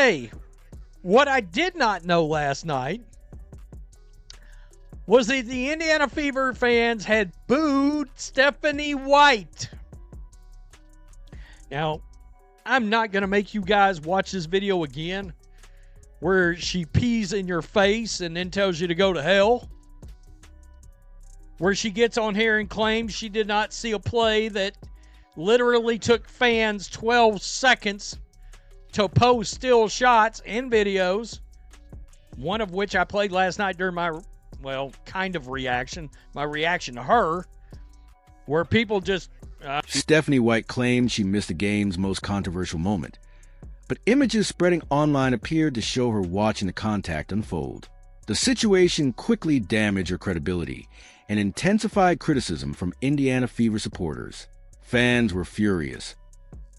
Okay, what I did not know last night was that the Indiana Fever fans had booed Stephanie White. Now, I'm not going to make you guys watch this video again where she pees in your face and then tells you to go to hell, where she gets on here and claims she did not see a play that literally took fans 12 seconds to post still shots and videos, one of which I played last night during my, kind of reaction, my reaction to her, where people just... Stephanie White claimed she missed the game's most controversial moment, but images spreading online appeared to show her watching the contact unfold. The situation quickly damaged her credibility and intensified criticism from Indiana Fever supporters. Fans were furious.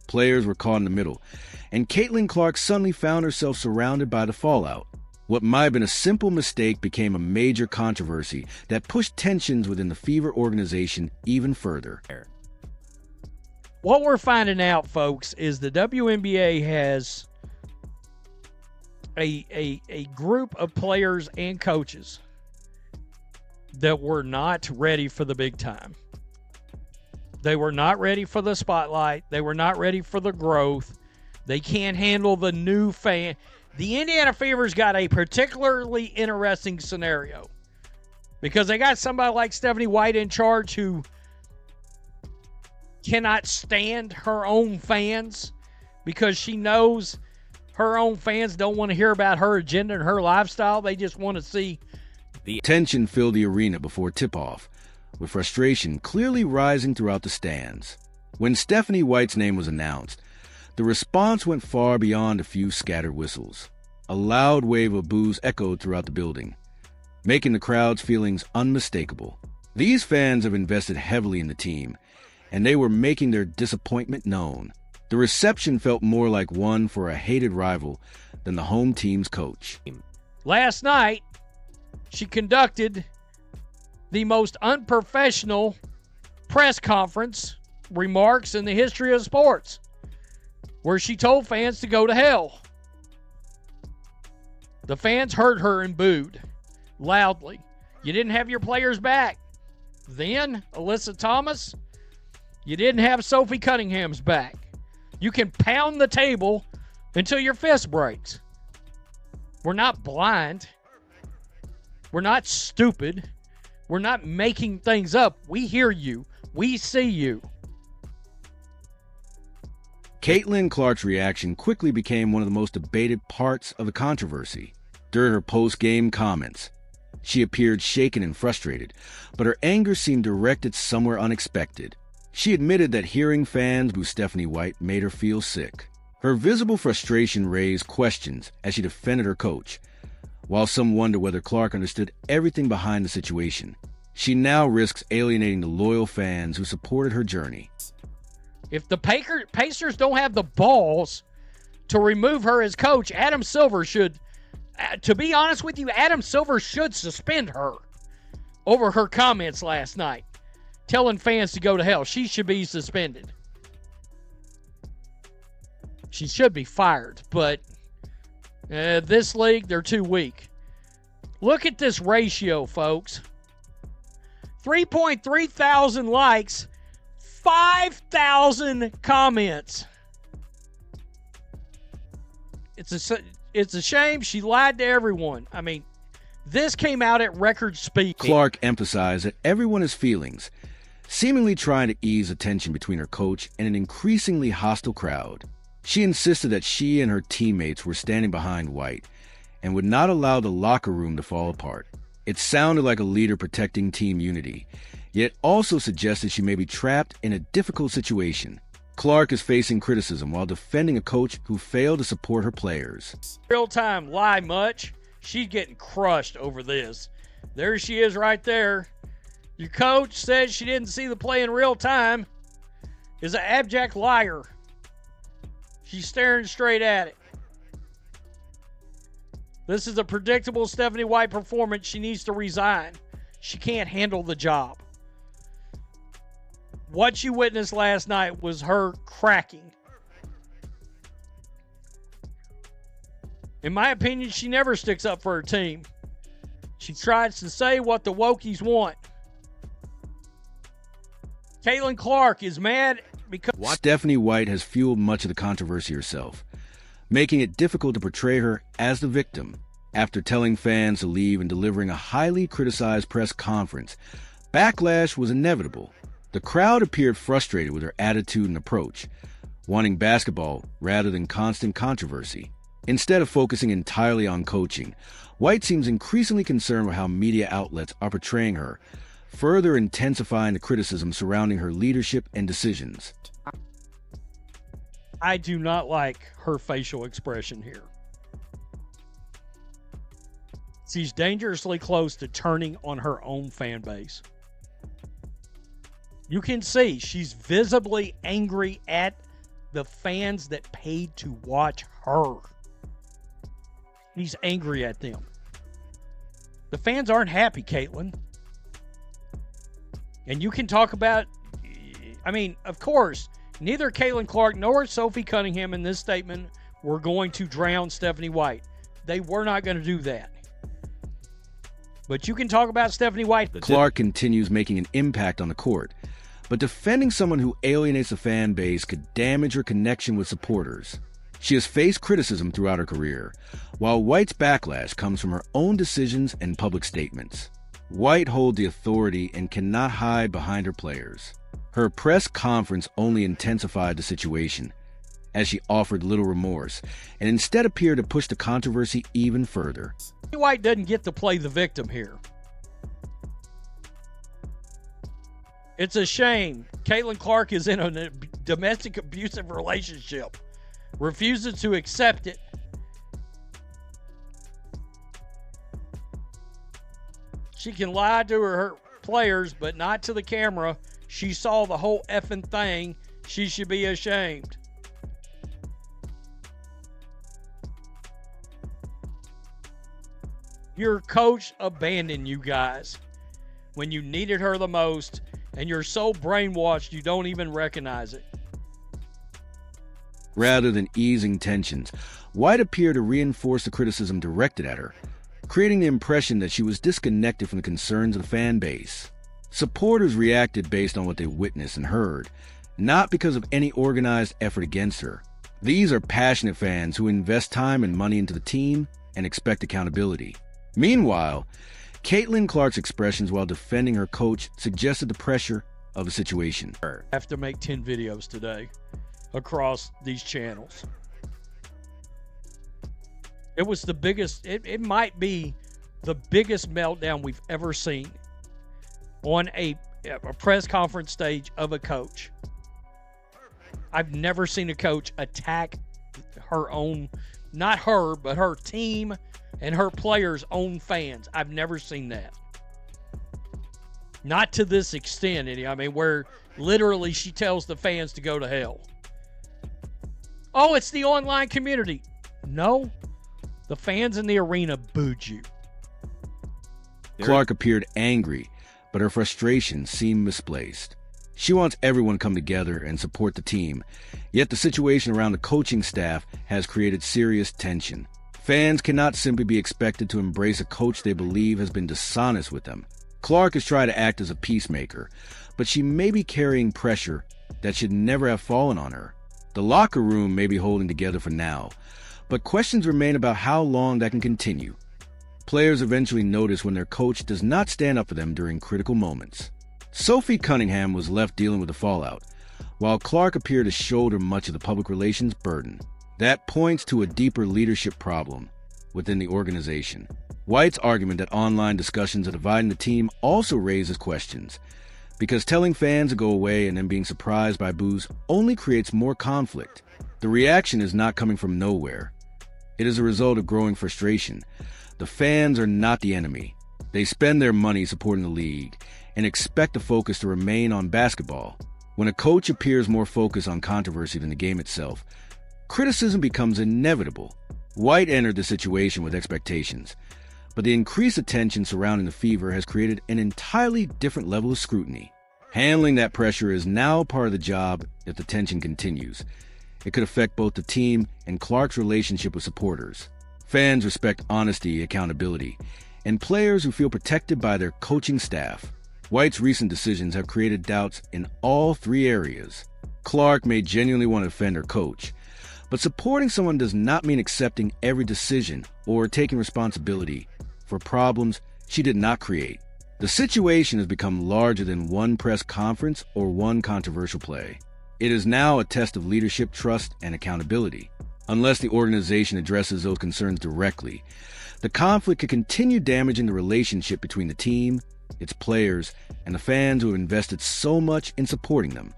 Players were caught in the middle, and Caitlin Clark suddenly found herself surrounded by the fallout. What might have been a simple mistake became a major controversy that pushed tensions within the Fever organization even further. What we're finding out, folks, is the WNBA has a group of players and coaches that were not ready for the big time. They were not ready for the spotlight. They were not ready for the growth. They can't handle the new fan. The Indiana Fever's got a particularly interesting scenario because they got somebody like Stephanie White in charge who cannot stand her own fans because she knows her own fans don't want to hear about her agenda and her lifestyle. They just want to see. The tension filled the arena before tip-off, with frustration clearly rising throughout the stands. When Stephanie White's name was announced, the response went far beyond a few scattered whistles. A loud wave of boos echoed throughout the building, making the crowd's feelings unmistakable. These fans have invested heavily in the team, and they were making their disappointment known. The reception felt more like one for a hated rival than the home team's coach. Last night, she conducted the most unprofessional press conference remarks in the history of sports, where she told fans to go to hell. The fans heard her and booed loudly. You didn't have your players back. Then, Alyssa Thomas, you didn't have Sophie Cunningham's back. You can pound the table until your fist breaks. We're not blind. We're not stupid. We're not making things up. We hear you. We see you. Caitlin Clark's reaction quickly became one of the most debated parts of the controversy. During her post-game comments, she appeared shaken and frustrated, but her anger seemed directed somewhere unexpected. She admitted that hearing fans boo Stephanie White made her feel sick. Her visible frustration raised questions as she defended her coach. While some wonder whether Clark understood everything behind the situation, she now risks alienating the loyal fans who supported her journey. If the Pacers don't have the balls to remove her as coach, Adam Silver should, to be honest with you, Adam Silver should suspend her over her comments last night, telling fans to go to hell. She should be suspended. She should be fired, but this league, they're too weak. Look at this ratio, folks. 3.3 thousand likes, 5,000 comments. It's a shame she lied to everyone. I mean, this came out at record speed. Clark emphasized that everyone has feelings, seemingly trying to ease the tension between her coach and an increasingly hostile crowd. She insisted that she and her teammates were standing behind White and would not allow the locker room to fall apart. It sounded like a leader protecting team unity, yet also suggested she may be trapped in a difficult situation. Clark is facing criticism while defending a coach who failed to support her players. Real-time lie much. She's getting crushed over this. There she is right there. Your coach says she didn't see the play in real time. Is an abject liar. She's staring straight at it. This is a predictable Stephanie White performance. She needs to resign. She can't handle the job. What you witnessed last night was her cracking. In my opinion, she never sticks up for her team. She tries to say what the wokies want. Caitlin Clark is mad because Stephanie White has fueled much of the controversy herself, making it difficult to portray her as the victim. After telling fans to leave and delivering a highly criticized press conference, backlash was inevitable. The crowd appeared frustrated with her attitude and approach, wanting basketball rather than constant controversy. Instead of focusing entirely on coaching, White seems increasingly concerned with how media outlets are portraying her, further intensifying the criticism surrounding her leadership and decisions. I do not like her facial expression here. She's dangerously close to turning on her own fan base. You can see she's visibly angry at the fans that paid to watch her. He's angry at them. The fans aren't happy, Caitlin. And you can talk about, I mean, of course, neither Caitlin Clark nor Sophie Cunningham in this statement were going to drown Stephanie White. They were not going to do that. But you can talk about Stephanie White. Clark continues making an impact on the court, but defending someone who alienates the fan base could damage her connection with supporters. She has faced criticism throughout her career, while White's backlash comes from her own decisions and public statements. White holds the authority and cannot hide behind her players. Her press conference only intensified the situation, as she offered little remorse, and instead appeared to push the controversy even further. White doesn't get to play the victim here. It's a shame. Caitlin Clark is in a domestic abusive relationship, refuses to accept it. She can lie to her players, but not to the camera. She saw the whole effing thing. She should be ashamed. Your coach abandoned you guys when you needed her the most, and you're so brainwashed you don't even recognize it. Rather than easing tensions, White appeared to reinforce the criticism directed at her, creating the impression that she was disconnected from the concerns of the fan base. Supporters reacted based on what they witnessed and heard, not because of any organized effort against her. These are passionate fans who invest time and money into the team and expect accountability. Meanwhile, Caitlin Clark's expressions while defending her coach suggested the pressure of the situation. I have to make 10 videos today across these channels. It was the biggest, it might be the biggest meltdown we've ever seen on a press conference stage of a coach. I've never seen a coach attack her own, not her, but her team and her players' own fans. I've never seen that. Not to this extent, I mean, where literally she tells the fans to go to hell. Oh, it's the online community. No, the fans in the arena booed you. Clark appeared angry, but her frustration seemed misplaced. She wants everyone to come together and support the team, yet the situation around the coaching staff has created serious tension. Fans cannot simply be expected to embrace a coach they believe has been dishonest with them. Clark has tried to act as a peacemaker, but she may be carrying pressure that should never have fallen on her. The locker room may be holding together for now, but questions remain about how long that can continue. Players eventually notice when their coach does not stand up for them during critical moments. Sophie Cunningham was left dealing with the fallout, while Clark appeared to shoulder much of the public relations burden. That points to a deeper leadership problem within the organization. White's argument that online discussions are dividing the team also raises questions, because telling fans to go away and then being surprised by boos only creates more conflict. The reaction is not coming from nowhere. It is a result of growing frustration. The fans are not the enemy. They spend their money supporting the league and expect the focus to remain on basketball. When a coach appears more focused on controversy than the game itself, criticism becomes inevitable. White entered the situation with expectations, but the increased attention surrounding the fever has created an entirely different level of scrutiny. Handling that pressure is now part of the job if the tension continues. It could affect both the team and Clark's relationship with supporters. Fans respect honesty, accountability, and players who feel protected by their coaching staff. White's recent decisions have created doubts in all three areas. Clark may genuinely want to defend her coach, but supporting someone does not mean accepting every decision or taking responsibility for problems she did not create. The situation has become larger than one press conference or one controversial play. It is now a test of leadership, trust, and accountability. Unless the organization addresses those concerns directly, the conflict could continue damaging the relationship between the team, its players, and the fans who have invested so much in supporting them.